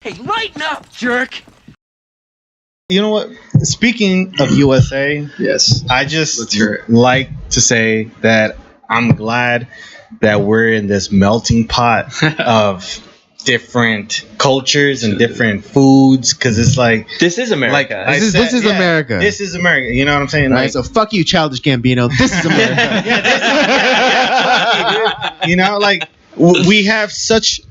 Hey, lighten up, jerk! You know what? Speaking of USA, Yes. I Let's just hear it. like to say that I'm glad that we're in this melting pot of different cultures and different foods, because it's like This is America. I This said, is America. This is America. You know what I'm saying? All right, Like, so fuck you, Childish Gambino. This is America. you know, like we have such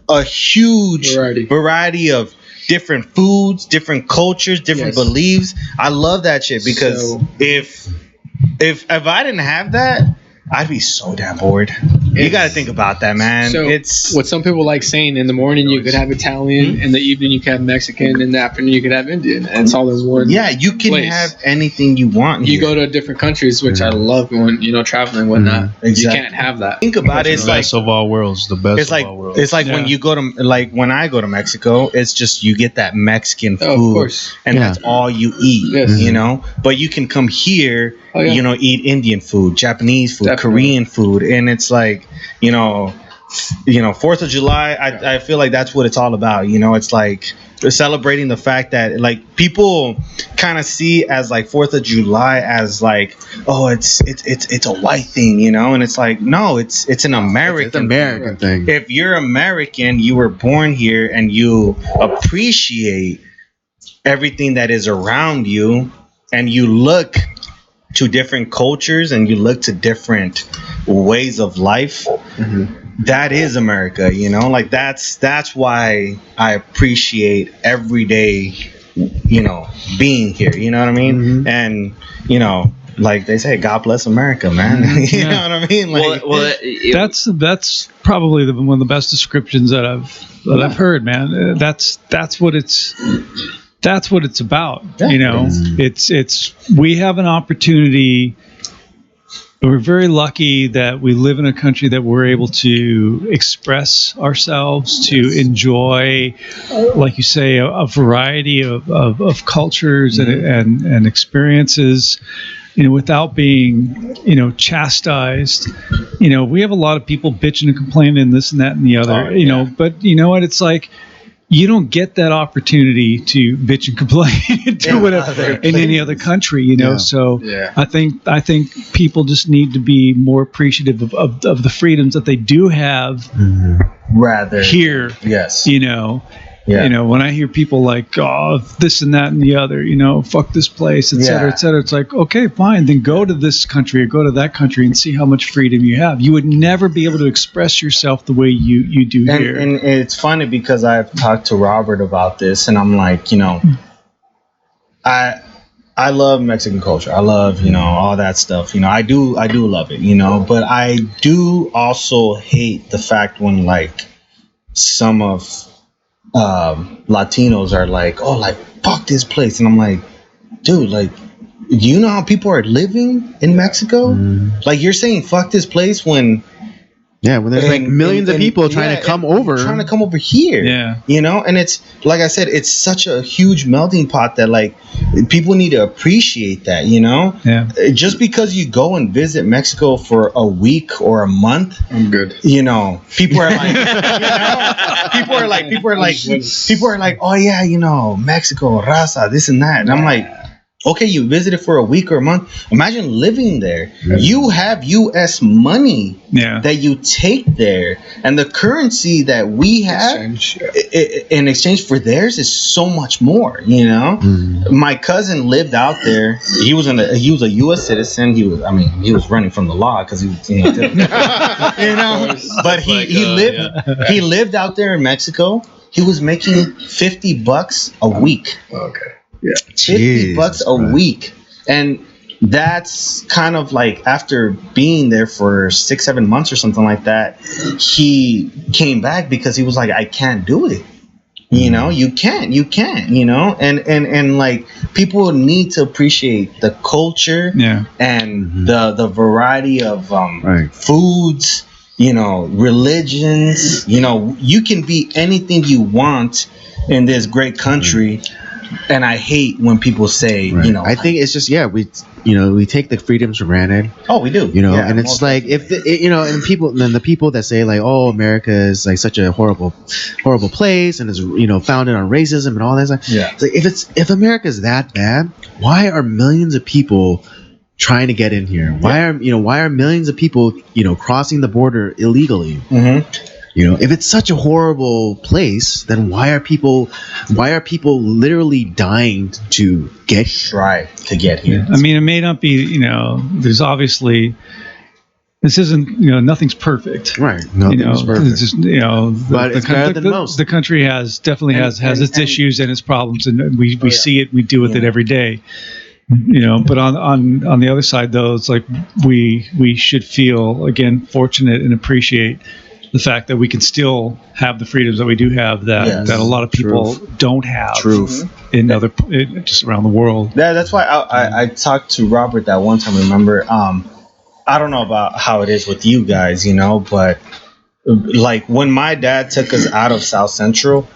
a huge variety of different foods, different cultures, different beliefs. I love that shit because if I didn't have that, I'd be so damn bored. You got to think about that, man. So It's what some people like saying, in the morning you could have Italian, in the evening you could have Mexican, in the afternoon you could have Indian, and it's all in one. yeah, you can place. have anything you want. You here. go to different countries, which I love going, traveling and whatnot. Exactly. You can't have that. Think about it. It's The like best of all worlds. The best it's like of all worlds. it's like when you go to when I go to Mexico, it's just you get that Mexican food, Oh, of course. and that's all you eat. Yes. You know, but you can come here, eat Indian food, Japanese food, Definitely. Korean food, and it's like 4th of July. I feel like that's what it's all about. It's like celebrating the fact that like people kind of see as like 4th of July as like, oh, it's a white thing, and it's like, no, it's an American It's an American thing. If you're American, you were born here and you appreciate everything that is around you, and you look to different cultures and you look to different ways of life. That is America, like that's why I appreciate every day, being here, you know what I mean? And like they say, God bless America, man. You know what I mean? Like, That's probably one of the best descriptions that I've heard, man. That's what it's about. It's we have an opportunity. We're very lucky that we live in a country that we're able to express ourselves, to enjoy, like you say, a variety of cultures and experiences, without being, chastised. We have a lot of people bitching and complaining and this and that and the other, but you know what? It's like, you don't get that opportunity to bitch and complain and do whatever in any other country, So I think people just need to be more appreciative of the freedoms that they do have rather here. Yes. When I hear people like, oh, this and that and the other, fuck this place, et cetera, et cetera. It's like, okay, fine. Then go to this country or go to that country and see how much freedom you have. You would never be able to express yourself the way you do here. And it's funny because I've talked to Robert about this, and I'm like, I love Mexican culture. I love, all that stuff. I do love it, but I do also hate the fact when like some of Latinos are like, oh, like fuck this place, and I'm like, dude, like, do you know how people are living in Mexico? Like, you're saying fuck this place when there's like millions of people trying to come over here. And it's like I said, it's such a huge melting pot that like people need to appreciate that. Just because you go and visit Mexico for a week or a month, I'm good. People are like, people are like, oh yeah, Mexico, raza, this and that, and I'm like, okay, you visited for a week or a month. Imagine living there. You have U.S. money that you take there, and the currency that we have in exchange for theirs is so much more. My cousin lived out there. He was a U.S. citizen. He was running from the law because he was, But he lived out there in Mexico. He was making $50 a week. Okay. Yeah, $50 a week, and that's kind of like after being there for 6-7 months or something like that. He came back because he was like, I can't do it. You can't. And like people need to appreciate the culture, and the variety of foods, religions. You can be anything you want in this great country. and I hate when people say, Right. you know, I think it's just we take the freedoms for granted, oh, we do, and it's most like if and the people that say like, oh, America is like such a horrible place and is founded on racism and all that stuff. Yeah. It's like if America is that bad, why are millions of people trying to get in here? Why are millions of people crossing the border illegally? Mm-hmm. If it's such a horrible place, then why are people literally dying to get here? Try to get here. I mean, it may not be, there's obviously, this isn't, nothing's perfect. Right. Nothing's perfect. It's just, But it's better than most. The country definitely has its issues and its problems, and we see it, we deal with it every day. But on the other side, though, it's like we should feel, again, fortunate and appreciate the fact that we can still have the freedoms that we do have that a lot of people don't have in other just around the world. Yeah, that's why I talked to Robert that one time. Remember, I don't know about how it is with you guys, but like when my dad took us out of South Central,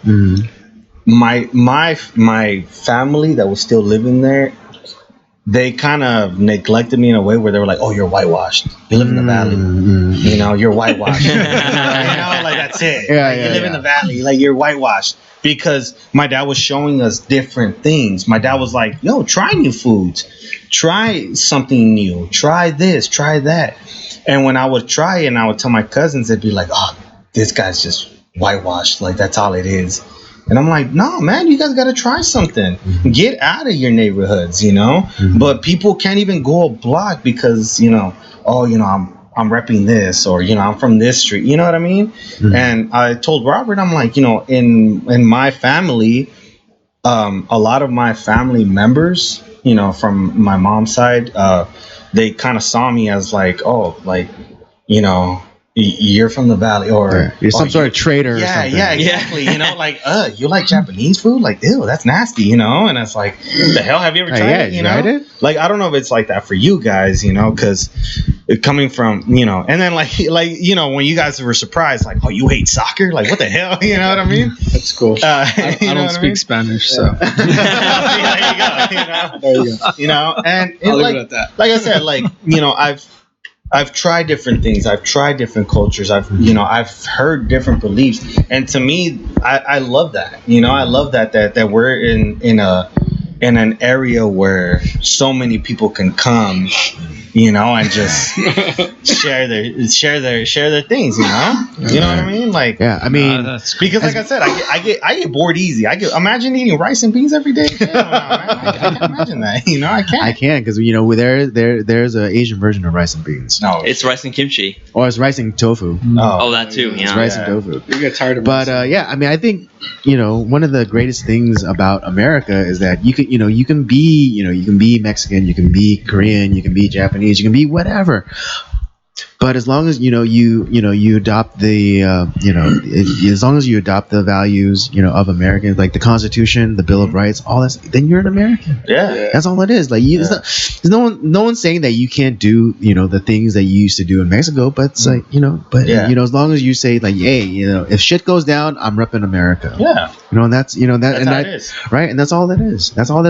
my family that was still living there, they kind of neglected me in a way where they were like, "Oh, you're whitewashed. You live in the valley. You're whitewashed. Like that's it. You live in the valley. Like you're whitewashed." Because my dad was showing us different things. My dad was like, "Yo, try new foods. Try something new. Try this. Try that." And when I would try it, and I would tell my cousins, they'd be like, "Oh, this guy's just whitewashed. Like that's all it is." And I'm like, no, man, you guys got to try something. Get out of your neighborhoods, But people can't even go a block because, I'm repping this, or, I'm from this street. You know what I mean? And I told Robert, I'm like, in my family, a lot of my family members, from my mom's side, they kind of saw me as like, oh, like, you're from the valley, or you're some sort of traitor. Or something. Yeah, exactly. Like, you like Japanese food? Like, ew, that's nasty. And it's like, what the hell? Have you ever tried it? Tried it? Like, I don't know if it's like that for you guys, because coming from, and then like when you guys were surprised, like, oh, you hate soccer? Like, what the hell? You know what I mean? That's cool. I don't speak Spanish, so. There you go. And I'll like, leave it at that. Like I said, like, I've tried different things. I've tried different cultures. I've heard different beliefs, and to me, I love that. I love that we're in an area where so many people can come, and just share their things. You know what I mean? Like, yeah, I mean, because like I said, I get bored easy. Imagine eating rice and beans every day. Hell no, man. I can't imagine that. I can't. I can, because there's an Asian version of rice and beans. No, It's rice and kimchi. Or it's rice and tofu. Oh, that too. It's Yeah. rice and tofu. You get tired of But yeah, I mean, I think one of the greatest things about America is that you can be Mexican, you can be Korean, you can be Japanese, you can be whatever. But as long as you adopt the as long as you adopt the values of Americans, like the Constitution, the Bill of Rights, all that, then you're an American. Yeah, that's all it is. Like there's no one saying that you can't do the things that you used to do in Mexico, but it's like as long as you say like, hey, if shit goes down, I'm repping America. Yeah, and that's that's how it is. Right, and that's all that is. That's all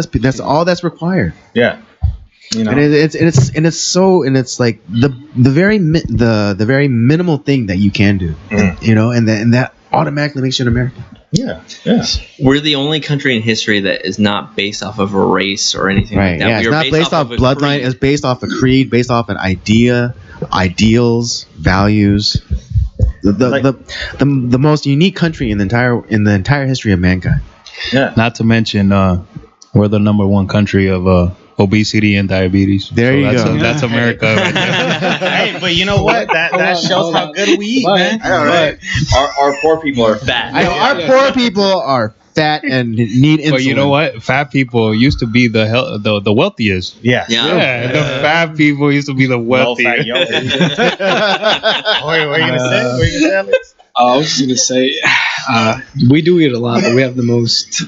that's required. Yeah. And it's like the very minimal thing that you can do, and that automatically makes you an American. Yeah. We're the only country in history that is not based off of a race or anything like that. Yeah, it's not based off bloodline. It's based off a creed, based off an idea, ideals, values. The most unique country in the entire history of mankind. Yeah. Not to mention, we're the number one country of obesity and diabetes. There you go. That's America. Right there. Hey, but you know what? That shows how good we eat, man. All right. Our poor people are fat. I know our poor people are fat and need insulin. But you know what? Fat people used to be the wealthiest. Yeah. Yeah, the fat people used to be the wealthiest. What are you gonna say, Alex? I was just gonna say, we do eat a lot, but we have the most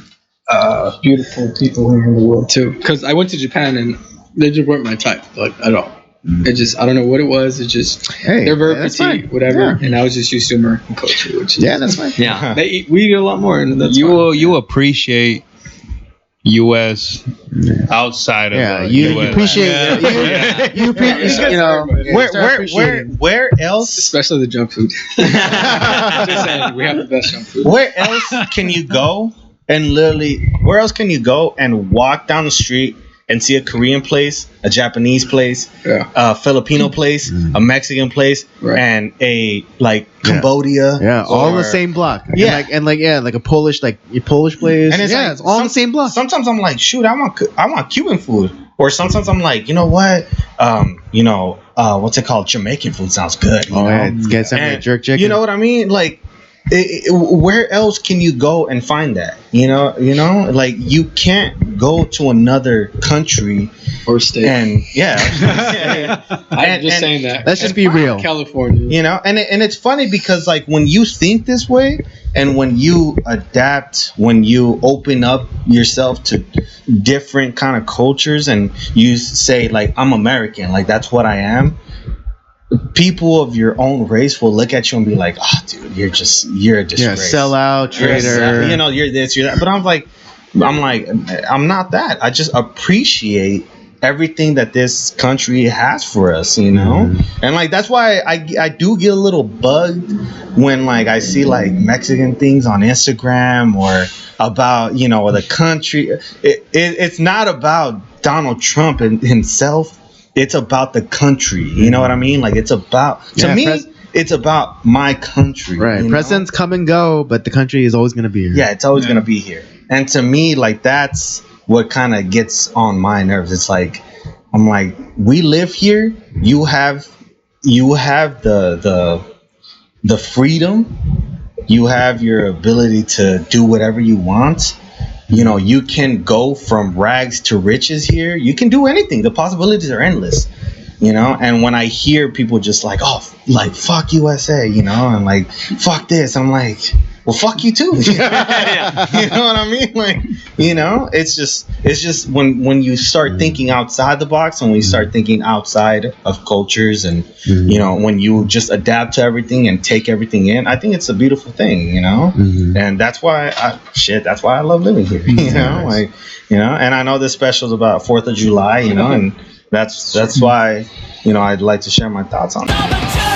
beautiful people here in the world too. Because I went to Japan and they just weren't my type, like at all. It just, I don't know what it was. It just, they're very petite, whatever. Yeah. And I was just used to American culture, which is, that's fine. Yeah, we eat a lot more, and that's you appreciate U.S. outside of Yeah, the you US. appreciate Yeah. you appreciate, you know, Where else? Especially the junk food. Just saying, we have the best junk food. Where else can you go and literally? Where else can you go and walk down the street and see a Korean place, a Japanese place, Yeah. a Filipino place, a Mexican place, Right. and a like Cambodia? Yeah, all in the or- same block. Yeah. Like a Polish place. And it's yeah, like it's all in the same block. Sometimes I'm like, shoot, I want Cuban food. Or sometimes I'm like, you know what? What's it called? Jamaican food sounds good. You Oh know? yeah, get some of that And jerk chicken. You know what I mean? Like, where else can you go and find that? You know, like you can't go to another country Or state. and I'm just saying that. Let's just be real. California. you know, and it's funny because like when you think this way and when you adapt, when you open up yourself to different kind of cultures and you say like I'm American, like that's what I am. People of your own race will look at you and be like, "Oh, dude, you're a disgrace. Yeah, sellout, You're a traitor. you know, you're this, you're that." But I'm not that. I just appreciate everything that this country has for us, you know. And like that's why I do get a little bugged when like I see like Mexican things on Instagram or about the country. It's not about Donald Trump and himself. It's about the country. You know what I mean? Like it's about it's about my country. Right. you know? Presidents come and go, but the country is always going to be here. Yeah, it's always gonna be here. And to me, like that's what kind of gets on my nerves. It's like I'm like, we live here. You have the freedom. You have your ability to do whatever you want. You know, you can go from rags to riches here. You can do anything. The possibilities are endless. You know, and when I hear people just like, oh, like fuck USA, you know, and like fuck this, I'm like, well, fuck you too. You know what I mean? Like, you know, it's just when you start thinking outside the box and when you start thinking outside of cultures and you know, when you just adapt to everything and take everything in, I think it's a beautiful thing, you know. And that's why I love living here. You know, like, you know, and I know this special is about 4th of July, you know, and that's why, you know, I'd like to share my thoughts on it.